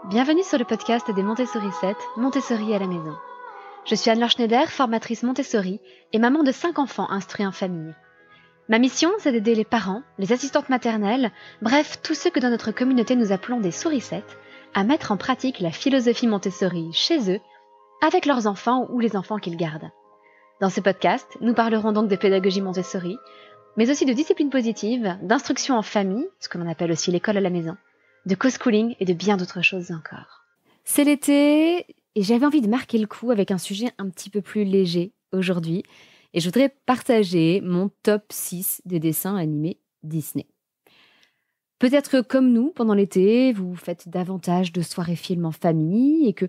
Bienvenue sur le podcast des Montessori 7, Montessori à la maison. Je suis Anne-Laure Schneider, formatrice Montessori et maman de 5 enfants instruits en famille. Ma mission, c'est d'aider les parents, les assistantes maternelles, bref, tous ceux que dans notre communauté nous appelons des souricettes, à mettre en pratique la philosophie Montessori chez eux, avec leurs enfants ou les enfants qu'ils gardent. Dans ce podcast, nous parlerons donc de pédagogie Montessori, mais aussi de discipline positive, d'instruction en famille, ce que l'on appelle aussi l'école à la maison, de co-schooling et de bien d'autres choses encore. C'est l'été et j'avais envie de marquer le coup avec un sujet un petit peu plus léger aujourd'hui. Et je voudrais partager mon top 6 des dessins animés Disney. Peut-être que comme nous, pendant l'été, vous faites davantage de soirées films en famille et que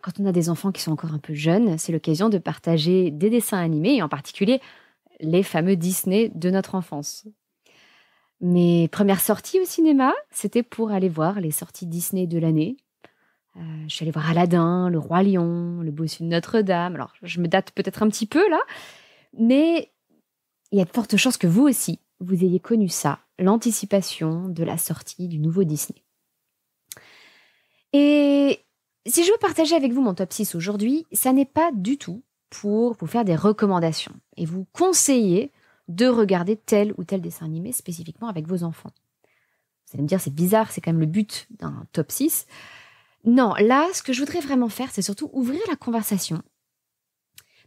quand on a des enfants qui sont encore un peu jeunes, c'est l'occasion de partager des dessins animés et en particulier les fameux Disney de notre enfance. Mes premières sorties au cinéma, c'était pour aller voir les sorties Disney de l'année. Je suis allée voir Aladdin, Le Roi Lion, Le Bossu de Notre-Dame. Alors, je me date peut-être un petit peu là, mais il y a de fortes chances que vous aussi, vous ayez connu ça, l'anticipation de la sortie du nouveau Disney. Et si je veux partager avec vous mon top 6 aujourd'hui, ça n'est pas du tout pour vous faire des recommandations et vous conseiller de regarder tel ou tel dessin animé spécifiquement avec vos enfants. Vous allez me dire, c'est bizarre, c'est quand même le but d'un top 6. Non, là, ce que je voudrais vraiment faire, c'est surtout ouvrir la conversation.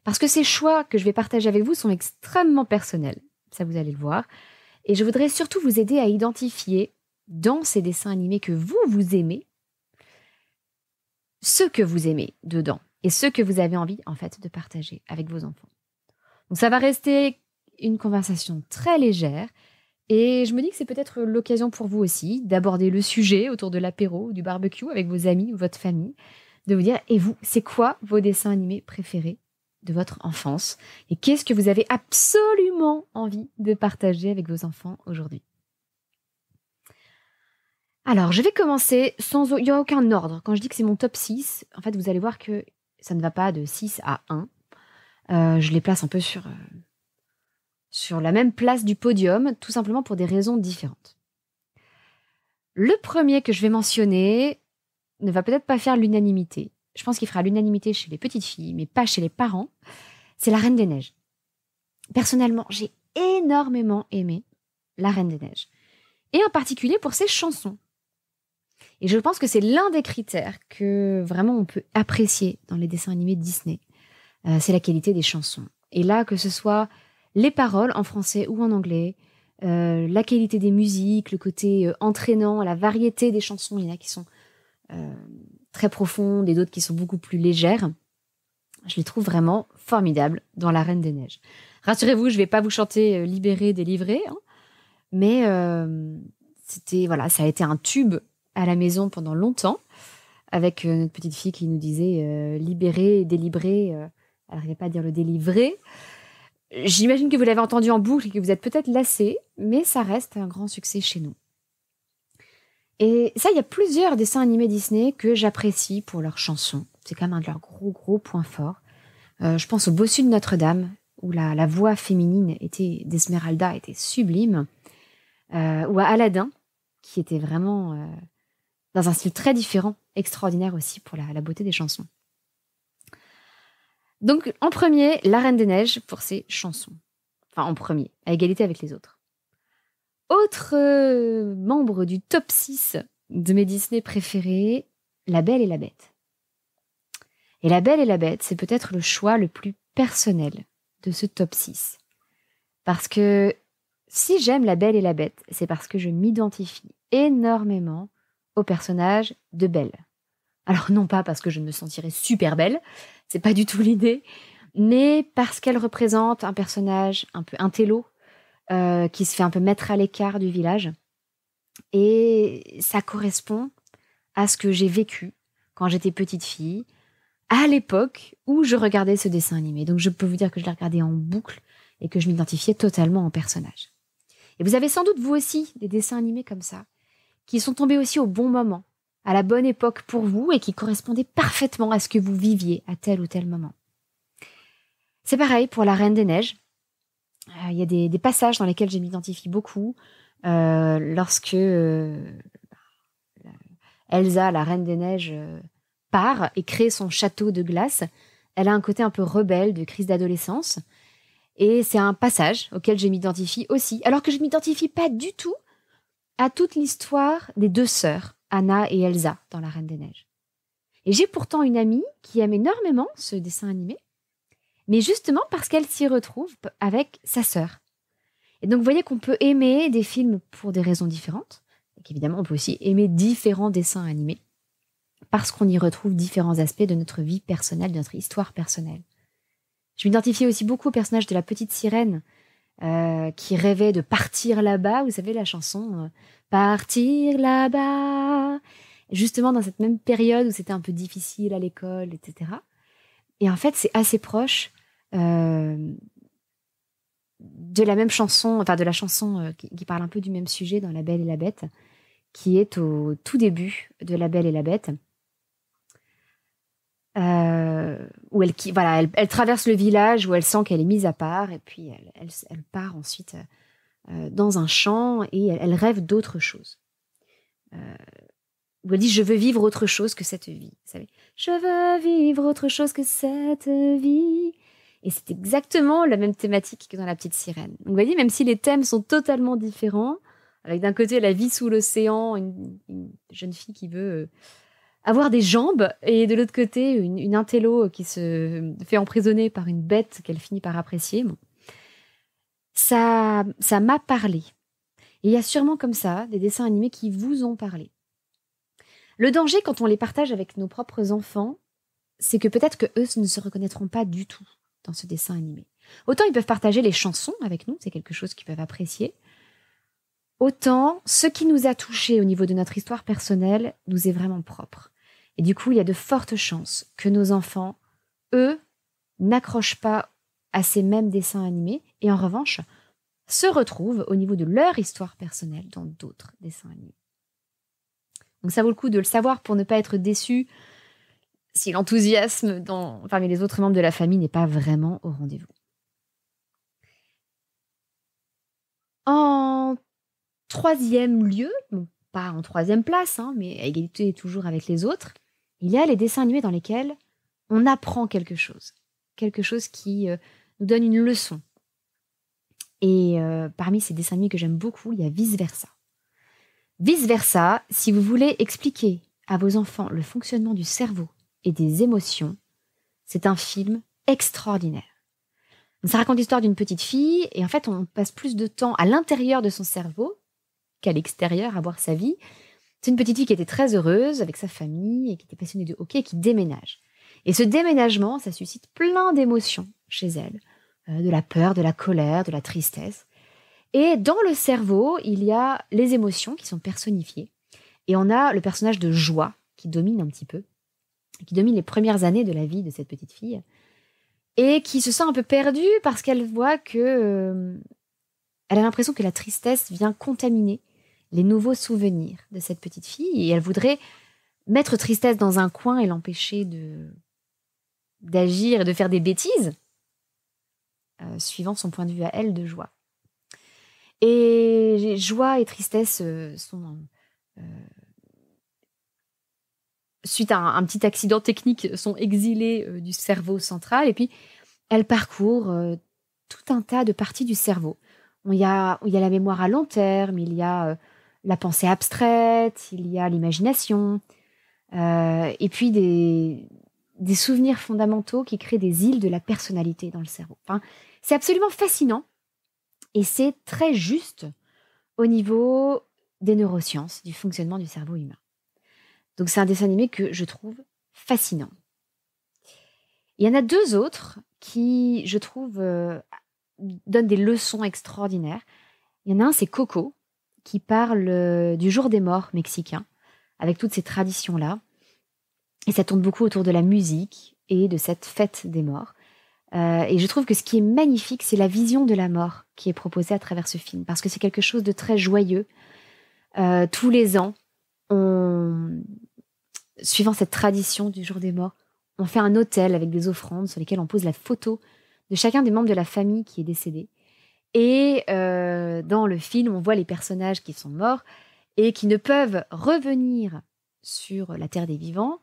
Parce que ces choix que je vais partager avec vous sont extrêmement personnels. Ça, vous allez le voir. Et je voudrais surtout vous aider à identifier, dans ces dessins animés que vous aimez, ce que vous aimez dedans et ce que vous avez envie, en fait, de partager avec vos enfants. Donc, ça va rester une conversation très légère. Et je me dis que c'est peut-être l'occasion pour vous aussi d'aborder le sujet autour de l'apéro ou du barbecue avec vos amis ou votre famille, de vous dire, et vous, c'est quoi vos dessins animés préférés de votre enfance et qu'est-ce que vous avez absolument envie de partager avec vos enfants aujourd'hui? Alors, je vais commencer sans... Il n'y a aucun ordre. Quand je dis que c'est mon top 6, en fait, vous allez voir que ça ne va pas de 6 à 1. Je les place un peu sur la même place du podium, tout simplement pour des raisons différentes. Le premier que je vais mentionner ne va peut-être pas faire l'unanimité. Je pense qu'il fera l'unanimité chez les petites filles, mais pas chez les parents. C'est La Reine des Neiges. Personnellement, j'ai énormément aimé La Reine des Neiges. Et en particulier pour ses chansons. Et je pense que c'est l'un des critères que vraiment on peut apprécier dans les dessins animés Disney. C'est la qualité des chansons. Et là, que ce soit les paroles en français ou en anglais, la qualité des musiques, le côté entraînant, la variété des chansons, il y en a qui sont très profondes et d'autres qui sont beaucoup plus légères. Je les trouve vraiment formidables dans La Reine des Neiges. Rassurez-vous, je ne vais pas vous chanter Libérée, délivrée, hein, mais ça a été un tube à la maison pendant longtemps, avec notre petite fille qui nous disait Libérée, délivrée, elle n'arrivait pas à dire le délivrer. J'imagine que vous l'avez entendu en boucle et que vous êtes peut-être lassés, mais ça reste un grand succès chez nous. Et ça, il y a plusieurs dessins animés Disney que j'apprécie pour leurs chansons. C'est quand même un de leurs gros points forts. Je pense au Bossu de Notre-Dame, où la voix féminine d'Esmeralda était sublime. Ou à Aladdin, qui était vraiment dans un style très différent, extraordinaire aussi pour la beauté des chansons. Donc, en premier, La Reine des Neiges pour ses chansons. Enfin, en premier, à égalité avec les autres. Autre membre du top 6 de mes Disney préférés, La Belle et la Bête. Et La Belle et la Bête, c'est peut-être le choix le plus personnel de ce top 6. Parce que si j'aime La Belle et la Bête, c'est parce que je m'identifie énormément au personnage de Belle. Alors non pas parce que je me sentirais super belle, c'est pas du tout l'idée, mais parce qu'elle représente un personnage un peu intello, qui se fait un peu mettre à l'écart du village. Et ça correspond à ce que j'ai vécu quand j'étais petite fille, à l'époque où je regardais ce dessin animé. Donc je peux vous dire que je l'ai regardé en boucle et que je m'identifiais totalement en personnage. Et vous avez sans doute vous aussi des dessins animés comme ça, qui sont tombés aussi au bon moment, à la bonne époque pour vous et qui correspondaient parfaitement à ce que vous viviez à tel ou tel moment. C'est pareil pour La Reine des Neiges. Il y a des passages dans lesquels je m'identifie beaucoup lorsque Elsa, la Reine des Neiges, part et crée son château de glace. Elle a un côté un peu rebelle, de crise d'adolescence. Et c'est un passage auquel je m'identifie aussi, alors que je ne m'identifie pas du tout à toute l'histoire des deux sœurs, Anna et Elsa, dans La Reine des Neiges. Et j'ai pourtant une amie qui aime énormément ce dessin animé, mais justement parce qu'elle s'y retrouve avec sa sœur. Et donc vous voyez qu'on peut aimer des films pour des raisons différentes, et qu'évidemment on peut aussi aimer différents dessins animés, parce qu'on y retrouve différents aspects de notre vie personnelle, de notre histoire personnelle. Je m'identifiais aussi beaucoup au personnage de la petite sirène qui rêvait de partir là-bas. Vous savez la chanson Partir là-bas. Justement dans cette même période où c'était un peu difficile à l'école, etc. Et en fait, c'est assez proche de la même chanson, enfin de la chanson qui parle un peu du même sujet dans La Belle et la Bête, qui est au tout début de La Belle et la Bête. Où elle traverse le village, où elle sent qu'elle est mise à part, et puis elle part ensuite dans un champ, et elle rêve d'autre chose. Où elle dit « Je veux vivre autre chose que cette vie ». Vous savez, « Je veux vivre autre chose que cette vie ». Et c'est exactement la même thématique que dans La Petite Sirène. Donc, vous voyez, même si les thèmes sont totalement différents, avec d'un côté la vie sous l'océan, une jeune fille qui veut avoir des jambes, et de l'autre côté, une intello qui se fait emprisonner par une bête qu'elle finit par apprécier. Bon. Ça m'a parlé. Et il y a sûrement comme ça des dessins animés qui vous ont parlé. Le danger, quand on les partage avec nos propres enfants, c'est que peut-être qu'eux ne se reconnaîtront pas du tout dans ce dessin animé. Autant ils peuvent partager les chansons avec nous, c'est quelque chose qu'ils peuvent apprécier. Autant ce qui nous a touchés au niveau de notre histoire personnelle nous est vraiment propre. Et du coup, il y a de fortes chances que nos enfants, eux, n'accrochent pas à ces mêmes dessins animés et en revanche, se retrouvent au niveau de leur histoire personnelle dans d'autres dessins animés. Donc ça vaut le coup de le savoir pour ne pas être déçu si l'enthousiasme parmi les autres membres de la famille n'est pas vraiment au rendez-vous. En troisième lieu, bon, pas en troisième place, mais à égalité toujours avec les autres, il y a les dessins animés dans lesquels on apprend quelque chose qui nous donne une leçon. Et parmi ces dessins animés que j'aime beaucoup, il y a Vice Versa. Vice Versa, si vous voulez expliquer à vos enfants le fonctionnement du cerveau et des émotions, c'est un film extraordinaire. Ça raconte l'histoire d'une petite fille et en fait, on passe plus de temps à l'intérieur de son cerveau qu'à l'extérieur à voir sa vie. C'est une petite fille qui était très heureuse avec sa famille et qui était passionnée de hockey et qui déménage. Et ce déménagement, ça suscite plein d'émotions chez elle. De la peur, de la colère, de la tristesse. Et dans le cerveau, il y a les émotions qui sont personnifiées. Et on a le personnage de Joie qui domine un petit peu, qui domine les premières années de la vie de cette petite fille, et qui se sent un peu perdue parce qu'elle voit que elle a l'impression que la tristesse vient contaminer les nouveaux souvenirs de cette petite fille, et elle voudrait mettre tristesse dans un coin et l'empêcher d'agir et de faire des bêtises, suivant son point de vue à elle de Joie. Et joie et tristesse sont suite à un petit accident technique, sont exilées du cerveau central, et puis elle parcourt tout un tas de parties du cerveau. Il y a la mémoire à long terme, il y a la pensée abstraite, il y a l'imagination, et puis des souvenirs fondamentaux qui créent des îles de la personnalité dans le cerveau. Enfin, c'est absolument fascinant, et c'est très juste au niveau des neurosciences, du fonctionnement du cerveau humain. Donc c'est un dessin animé que je trouve fascinant. Il y en a deux autres qui, je trouve, donnent des leçons extraordinaires. Il y en a un, c'est Coco, qui parle du jour des morts mexicain, avec toutes ces traditions-là. Et ça tourne beaucoup autour de la musique et de cette fête des morts. Et je trouve que ce qui est magnifique, c'est la vision de la mort qui est proposée à travers ce film, parce que c'est quelque chose de très joyeux. Tous les ans, suivant cette tradition du jour des morts, on fait un autel avec des offrandes sur lesquelles on pose la photo de chacun des membres de la famille qui est décédé. Et dans le film, on voit les personnages qui sont morts et qui ne peuvent revenir sur la terre des vivants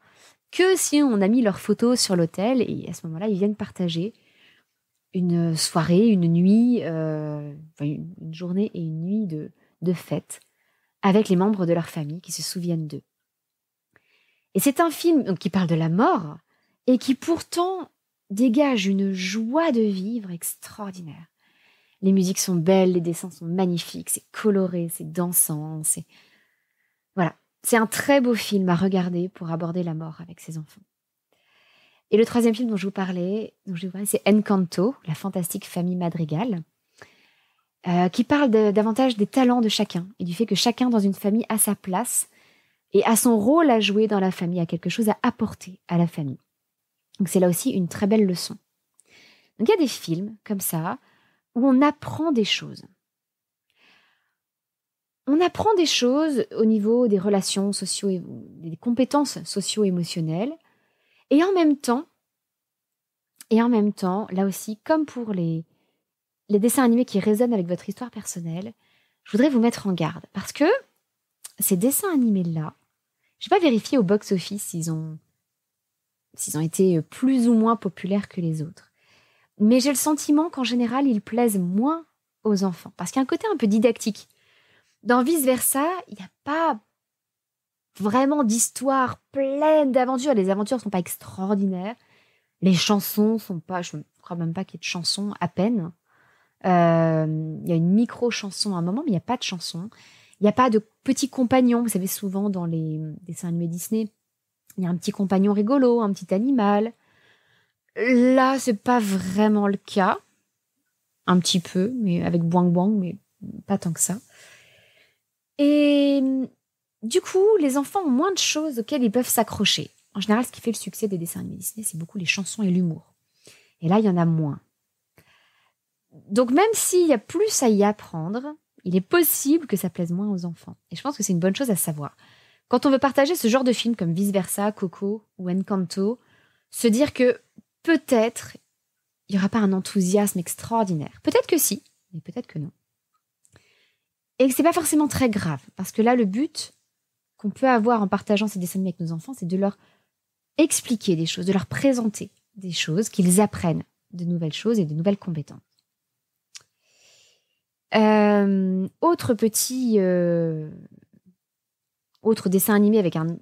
que si on a mis leurs photos sur l'autel et à ce moment-là, ils viennent partager une soirée, une nuit, une journée et une nuit de fête avec les membres de leur famille qui se souviennent d'eux. Et c'est un film donc, qui parle de la mort et qui pourtant dégage une joie de vivre extraordinaire. Les musiques sont belles, les dessins sont magnifiques, c'est coloré, c'est dansant, Voilà, c'est un très beau film à regarder pour aborder la mort avec ses enfants. Et le troisième film dont je vous parlais, c'est Encanto, la fantastique famille Madrigal, qui parle davantage des talents de chacun et du fait que chacun dans une famille a sa place et a son rôle à jouer dans la famille, a quelque chose à apporter à la famille. Donc c'est là aussi une très belle leçon. Donc il y a des films comme ça où on apprend des choses. On apprend des choses au niveau des relations des compétences socio-émotionnelles. Et en même temps, là aussi, comme pour les dessins animés qui résonnent avec votre histoire personnelle, je voudrais vous mettre en garde. Parce que ces dessins animés-là, je n'ai pas vérifié au box-office s'ils ont été plus ou moins populaires que les autres. Mais j'ai le sentiment qu'en général, ils plaisent moins aux enfants. Parce qu'il y a un côté un peu didactique. Dans Vice Versa, il n'y a pas vraiment d'histoire pleine d'aventures. Les aventures ne sont pas extraordinaires. Les chansons sont pas... Je ne crois même pas qu'il y ait de chansons, à peine. Il y a une micro-chanson à un moment, mais il n'y a pas de chanson. Il n'y a pas de petits compagnons. Vous savez, souvent dans les dessins animés Disney, il y a un petit compagnon rigolo, un petit animal. Là, c'est pas vraiment le cas. Un petit peu, mais avec Boing Boing, mais pas tant que ça. Et du coup, les enfants ont moins de choses auxquelles ils peuvent s'accrocher. En général, ce qui fait le succès des dessins animés Disney, c'est beaucoup les chansons et l'humour. Et là, il y en a moins. Donc, même s'il y a plus à y apprendre, il est possible que ça plaise moins aux enfants. Et je pense que c'est une bonne chose à savoir. Quand on veut partager ce genre de film comme Vice Versa, Coco ou Encanto, se dire que peut-être il n'y aura pas un enthousiasme extraordinaire. Peut-être que si, mais peut-être que non. Et que c'est pas forcément très grave, parce que là, le but qu'on peut avoir en partageant ces dessins animés avec nos enfants, c'est de leur expliquer des choses, de leur présenter des choses, qu'ils apprennent de nouvelles choses et de nouvelles compétences. Autre dessin animé avec un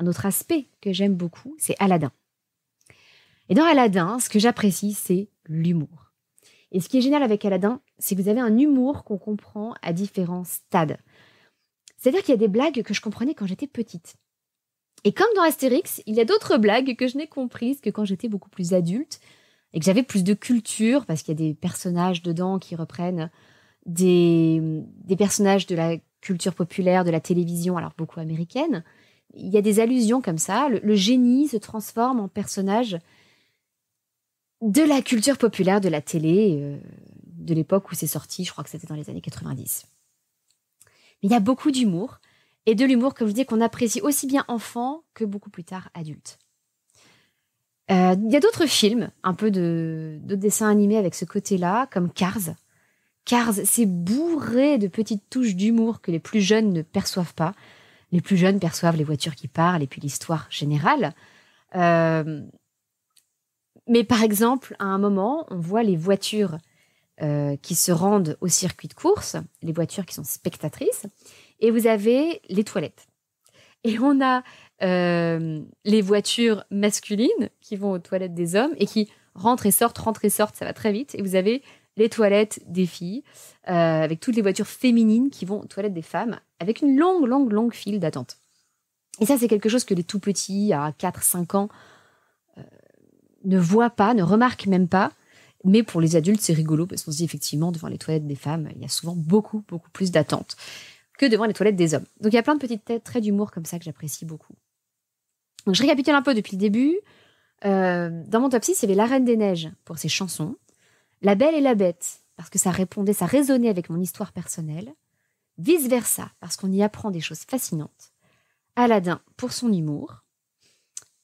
autre aspect que j'aime beaucoup, c'est Aladdin. Et dans Aladdin, ce que j'apprécie, c'est l'humour. Et ce qui est génial avec Aladdin, c'est que vous avez un humour qu'on comprend à différents stades. C'est-à-dire qu'il y a des blagues que je comprenais quand j'étais petite. Et comme dans Astérix, il y a d'autres blagues que je n'ai comprises que quand j'étais beaucoup plus adulte et que j'avais plus de culture, parce qu'il y a des personnages dedans qui reprennent des personnages de la culture populaire, de la télévision, alors beaucoup américaine. Il y a des allusions comme ça. Le génie se transforme en personnage de la culture populaire de la télé, de l'époque où c'est sorti, je crois que c'était dans les années 90. Mais il y a beaucoup d'humour, et de l'humour, comme je dis, qu'on apprécie aussi bien enfant que beaucoup plus tard adulte. Il y a d'autres films, un peu de dessins animés avec ce côté-là, comme Cars. Cars, c'est bourré de petites touches d'humour que les plus jeunes ne perçoivent pas. Les plus jeunes perçoivent les voitures qui parlent et puis l'histoire générale. Mais par exemple, à un moment, on voit les voitures qui se rendent au circuit de course, les voitures qui sont spectatrices, et vous avez les toilettes. Et on a les voitures masculines qui vont aux toilettes des hommes et qui rentrent et sortent, ça va très vite. Et vous avez les toilettes des filles, avec toutes les voitures féminines qui vont aux toilettes des femmes, avec une longue file d'attente. Et ça, c'est quelque chose que les tout petits, à 4-5 ans, ne voient pas, ne remarquent même pas. Mais pour les adultes, c'est rigolo, parce qu'on se dit effectivement, devant les toilettes des femmes, il y a souvent beaucoup plus d'attente que devant les toilettes des hommes. Donc il y a plein de petites traits d'humour comme ça que j'apprécie beaucoup. Donc je récapitule un peu depuis le début. Dans mon top 6, il y avait La Reine des Neiges pour ses chansons, La Belle et la Bête, parce que ça résonnait avec mon histoire personnelle, Vice Versa, parce qu'on y apprend des choses fascinantes, Aladdin pour son humour,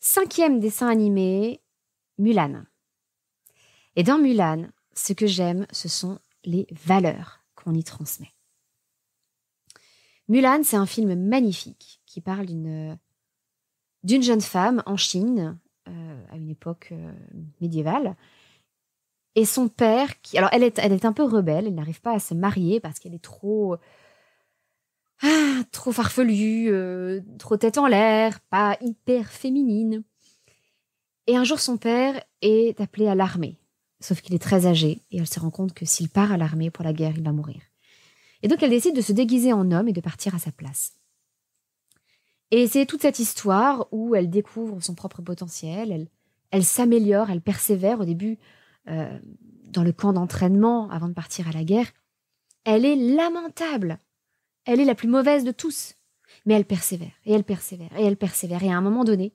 5e dessin animé, Mulan. Et dans Mulan, ce que j'aime, ce sont les valeurs qu'on y transmet. Mulan, c'est un film magnifique qui parle d'une jeune femme en Chine, à une époque médiévale. Et son père, alors elle est un peu rebelle, elle n'arrive pas à se marier parce qu'elle est trop farfelue, trop tête en l'air, pas hyper féminine. Et un jour, son père est appelé à l'armée. Sauf qu'il est très âgé et elle se rend compte que s'il part à l'armée pour la guerre, il va mourir. Et donc, elle décide de se déguiser en homme et de partir à sa place. Et c'est toute cette histoire où elle découvre son propre potentiel, elle s'améliore, elle persévère au début dans le camp d'entraînement avant de partir à la guerre. Elle est lamentable. Elle est la plus mauvaise de tous. Mais elle persévère, et elle persévère, et elle persévère. Et à un moment donné,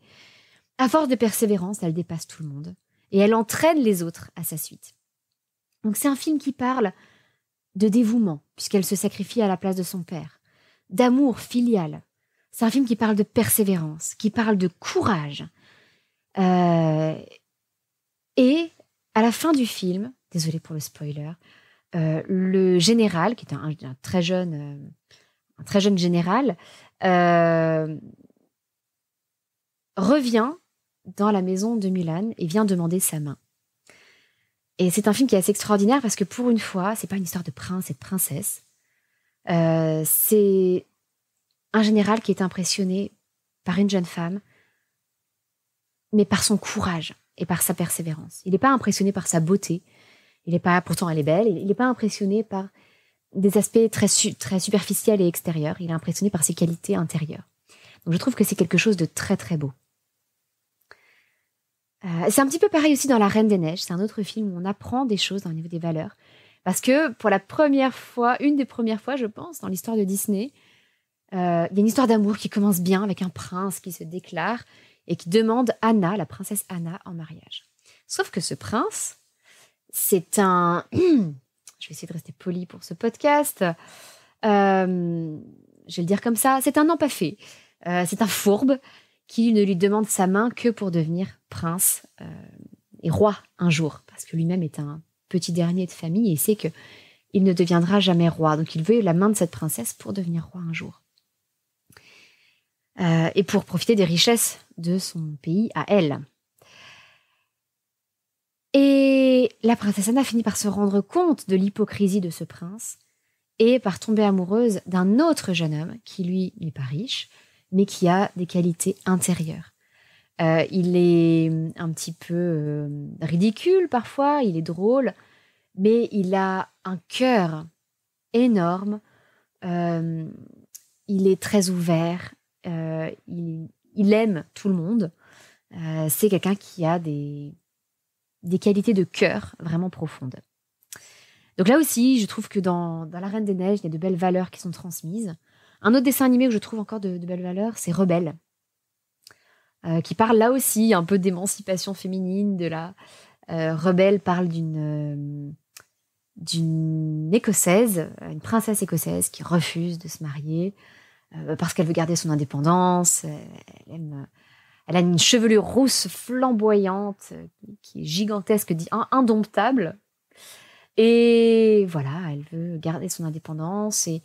à force de persévérance, elle dépasse tout le monde. Et elle entraîne les autres à sa suite. Donc c'est un film qui parle de dévouement, puisqu'elle se sacrifie à la place de son père, d'amour filial. C'est un film qui parle de persévérance, qui parle de courage. Et à la fin du film, désolée pour le spoiler, le général, qui est un très jeune général, revient dans la maison de Mulan et vient demander sa main. Et c'est un film qui est assez extraordinaire parce que pour une fois, c'est pas une histoire de prince et de princesse. C'est un général qui est impressionné par une jeune femme, mais par son courage et par sa persévérance. Il n'est pas impressionné par sa beauté. Pourtant elle est belle. Il n'est pas impressionné par des aspects très superficiels et extérieurs. Il est impressionné par ses qualités intérieures. Donc je trouve que c'est quelque chose de très très beau. C'est un petit peu pareil aussi dans La Reine des Neiges. C'est un autre film où on apprend des choses au niveau des valeurs. Parce que pour la première fois, une des premières fois, je pense, dans l'histoire de Disney, il y a une histoire d'amour qui commence bien avec un prince qui se déclare et qui demande Anna, la princesse Anna, en mariage. Sauf que ce prince, c'est un... Je vais essayer de rester poli pour ce podcast. Je vais le dire comme ça. C'est un empaffé. C'est un fourbe qui ne lui demande sa main que pour devenir prince et roi un jour. Parce que lui-même est un petit dernier de famille et il sait qu'il ne deviendra jamais roi. Donc il veut la main de cette princesse pour devenir roi un jour. Et pour profiter des richesses de son pays à elle. Et la princesse Anna finit par se rendre compte de l'hypocrisie de ce prince et par tomber amoureuse d'un autre jeune homme qui, lui, n'est pas riche, mais qui a des qualités intérieures. Il est un petit peu ridicule parfois, il est drôle, mais il a un cœur énorme, il est très ouvert, il aime tout le monde. C'est quelqu'un qui a des qualités de cœur vraiment profondes. Donc là aussi, je trouve que dans La Reine des Neiges, il y a de belles valeurs qui sont transmises. Un autre dessin animé que je trouve encore de belles valeurs, c'est Rebelle, qui parle là aussi un peu d'émancipation féminine. Rebelle parle d'une Écossaise, une princesse écossaise qui refuse de se marier parce qu'elle veut garder son indépendance. Elle a une chevelure rousse flamboyante qui est gigantesque, indomptable. Et voilà, elle veut garder son indépendance. Et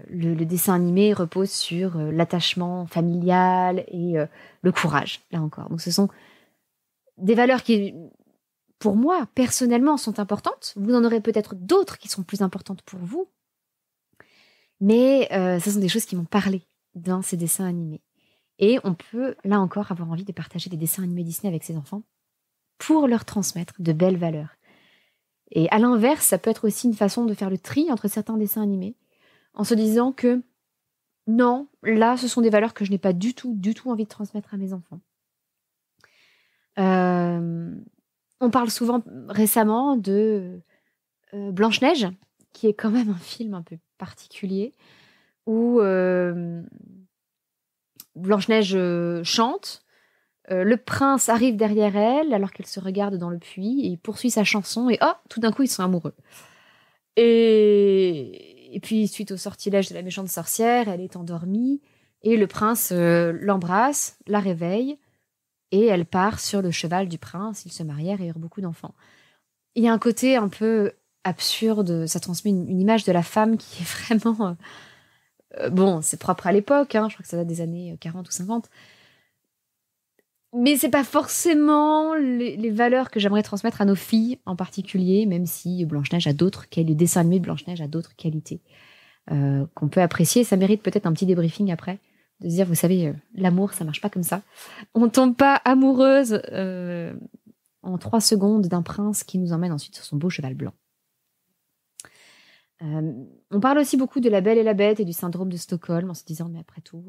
le dessin animé repose sur l'attachement familial et le courage, là encore. Donc ce sont des valeurs qui, pour moi, personnellement, sont importantes. Vous en aurez peut-être d'autres qui sont plus importantes pour vous. Mais ce sont des choses qui m'ont parlé dans ces dessins animés. Et on peut, là encore, avoir envie de partager des dessins animés Disney avec ses enfants pour leur transmettre de belles valeurs. Et à l'inverse, ça peut être aussi une façon de faire le tri entre certains dessins animés, en se disant que non, là, ce sont des valeurs que je n'ai pas du tout envie de transmettre à mes enfants. On parle souvent récemment de Blanche-Neige, qui est quand même un film un peu particulier, où Blanche-Neige chante, le prince arrive derrière elle alors qu'elle se regarde dans le puits et il poursuit sa chanson et tout d'un coup ils sont amoureux. Et puis suite au sortilège de la méchante sorcière, elle est endormie et le prince l'embrasse, la réveille et elle part sur le cheval du prince. Ils se marièrent et eurent beaucoup d'enfants. Il y a un côté un peu absurde, ça transmet une image de la femme qui est vraiment Bon, c'est propre à l'époque, hein, je crois que ça date des années 40 ou 50. Mais c'est pas forcément les valeurs que j'aimerais transmettre à nos filles en particulier, même si Blanche-Neige a les dessins animés de Blanche-Neige a d'autres qualités qu'on peut apprécier. Ça mérite peut-être un petit débriefing après, de se dire, vous savez, l'amour, ça marche pas comme ça. On tombe pas amoureuse en 3 secondes d'un prince qui nous emmène ensuite sur son beau cheval blanc. On parle aussi beaucoup de La Belle et la Bête et du syndrome de Stockholm en se disant, mais après tout,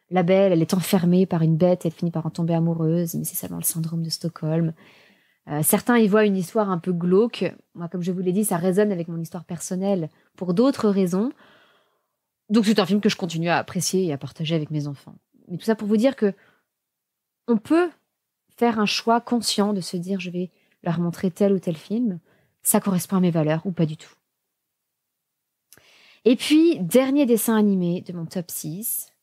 la belle, elle est enfermée par une bête et elle finit par en tomber amoureuse, mais c'est seulement le syndrome de Stockholm. Certains y voient une histoire un peu glauque. Moi, comme je vous l'ai dit, ça résonne avec mon histoire personnelle pour d'autres raisons. Donc c'est un film que je continue à apprécier et à partager avec mes enfants. Mais tout ça pour vous dire que on peut faire un choix conscient de se dire, je vais leur montrer tel ou tel film, ça correspond à mes valeurs ou pas du tout. Et puis, dernier dessin animé de mon top 6,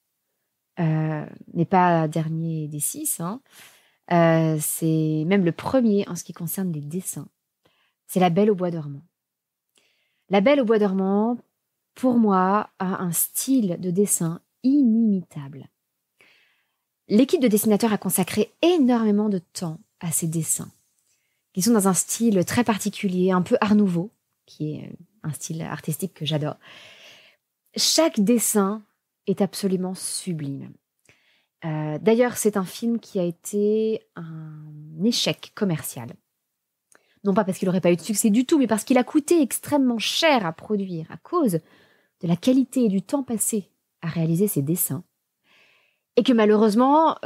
n'est pas dernier des 6, hein. C'est même le premier en ce qui concerne les dessins. C'est La Belle au bois dormant. La Belle au bois dormant, pour moi, a un style de dessin inimitable. L'équipe de dessinateurs a consacré énormément de temps à ces dessins. Ils sont dans un style très particulier, un peu Art Nouveau, qui est un style artistique que j'adore. Chaque dessin est absolument sublime. D'ailleurs, c'est un film qui a été un échec commercial. Non pas parce qu'il n'aurait pas eu de succès du tout, mais parce qu'il a coûté extrêmement cher à produire à cause de la qualité et du temps passé à réaliser ces dessins. Et que malheureusement,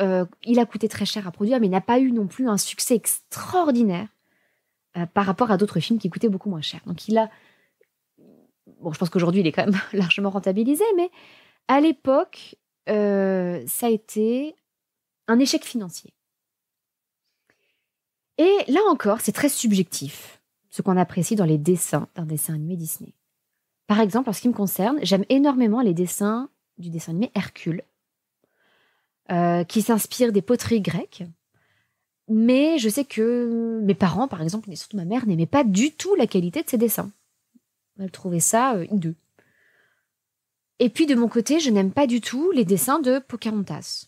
il a coûté très cher à produire, mais il n'a pas eu non plus un succès extraordinaire par rapport à d'autres films qui coûtaient beaucoup moins cher. Donc il a... Bon, je pense qu'aujourd'hui, il est quand même largement rentabilisé, mais à l'époque, ça a été un échec financier. Et là encore, c'est très subjectif, ce qu'on apprécie dans les dessins d'un dessin animé Disney. Par exemple, en ce qui me concerne, j'aime énormément les dessins du dessin animé Hercule, qui s'inspirent des poteries grecques. Mais je sais que mes parents, par exemple, et surtout ma mère, n'aimaient pas du tout la qualité de ces dessins. Elle trouvait ça hideux. Et puis de mon côté, je n'aime pas du tout les dessins de Pocahontas.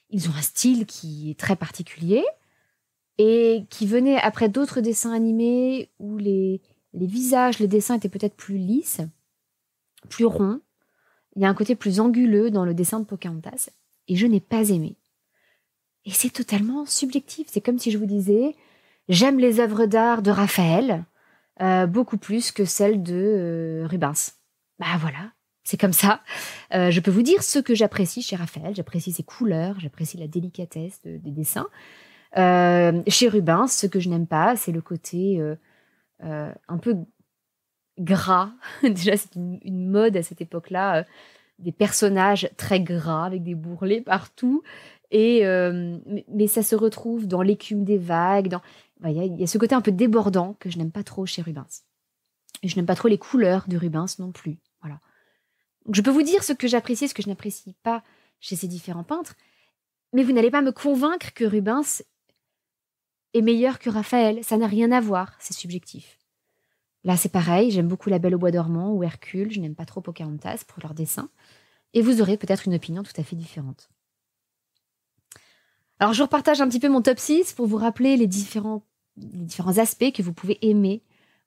Ils ont un style qui est très particulier et qui venait après d'autres dessins animés où les visages, les dessins étaient peut-être plus lisses, plus ronds. Il y a un côté plus anguleux dans le dessin de Pocahontas et je n'ai pas aimé. Et c'est totalement subjectif. C'est comme si je vous disais, j'aime les œuvres d'art de Raphaël beaucoup plus que celles de Rubens. Bah voilà. C'est comme ça. Je peux vous dire ce que j'apprécie chez Raphaël. J'apprécie ses couleurs, j'apprécie la délicatesse des dessins. Chez Rubens, ce que je n'aime pas, c'est le côté un peu gras. Déjà, c'est une mode à cette époque-là. Des personnages très gras, avec des bourrelets partout. Mais ça se retrouve dans l'écume des vagues. Il y a ce côté un peu débordant que je n'aime pas trop chez Rubens. Et je n'aime pas trop les couleurs de Rubens non plus. Voilà. Donc, je peux vous dire ce que j'apprécie et ce que je n'apprécie pas chez ces différents peintres, mais vous n'allez pas me convaincre que Rubens est meilleur que Raphaël. Ça n'a rien à voir, c'est subjectif. Là, c'est pareil, j'aime beaucoup La Belle au bois dormant ou Hercule, je n'aime pas trop Pocahontas pour leurs dessins, et vous aurez peut-être une opinion tout à fait différente. Alors, je vous repartage un petit peu mon top 6 pour vous rappeler les différents aspects que vous pouvez aimer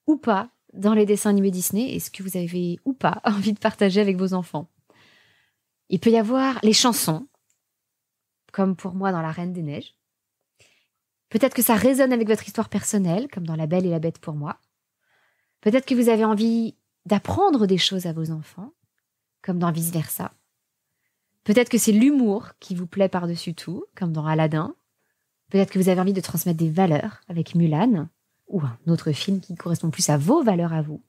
ou pas dans les dessins animés Disney et ce que vous avez ou pas envie de partager avec vos enfants. Il peut y avoir les chansons, comme pour moi dans La Reine des Neiges. Peut-être que ça résonne avec votre histoire personnelle, comme dans La Belle et la Bête pour moi. Peut-être que vous avez envie d'apprendre des choses à vos enfants, comme dans Vice Versa. Peut-être que c'est l'humour qui vous plaît par-dessus tout, comme dans Aladdin. Peut-être que vous avez envie de transmettre des valeurs avec Mulan, ou un autre film qui correspond plus à vos valeurs à vous.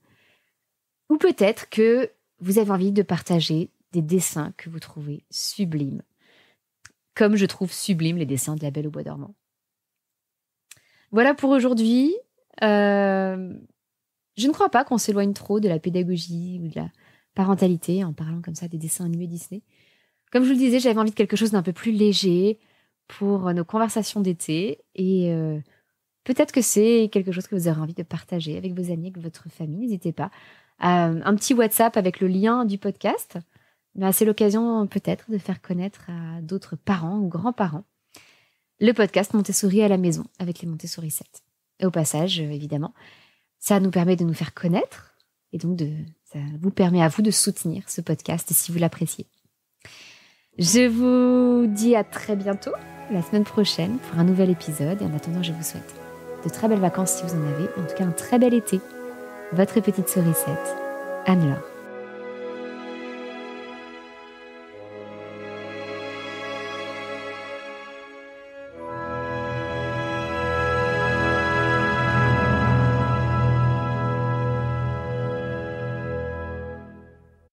Ou peut-être que vous avez envie de partager des dessins que vous trouvez sublimes, comme je trouve sublimes les dessins de La Belle au bois dormant. Voilà pour aujourd'hui. Je ne crois pas qu'on s'éloigne trop de la pédagogie ou de la parentalité en parlant comme ça des dessins animés Disney. Comme je vous le disais, j'avais envie de quelque chose d'un peu plus léger pour nos conversations d'été et peut-être que c'est quelque chose que vous aurez envie de partager avec vos amis, avec votre famille. N'hésitez pas. Un petit WhatsApp avec le lien du podcast c'est l'occasion peut-être de faire connaître à d'autres parents ou grands-parents le podcast Montessori à la maison avec les Montessori 7. Et au passage, évidemment, ça nous permet de nous faire connaître et donc ça vous permet à vous de soutenir ce podcast si vous l'appréciez. Je vous dis à très bientôt, la semaine prochaine, pour un nouvel épisode. Et en attendant, je vous souhaite de très belles vacances si vous en avez. En tout cas, un très bel été. Votre petite sourisette, Anne-Laure.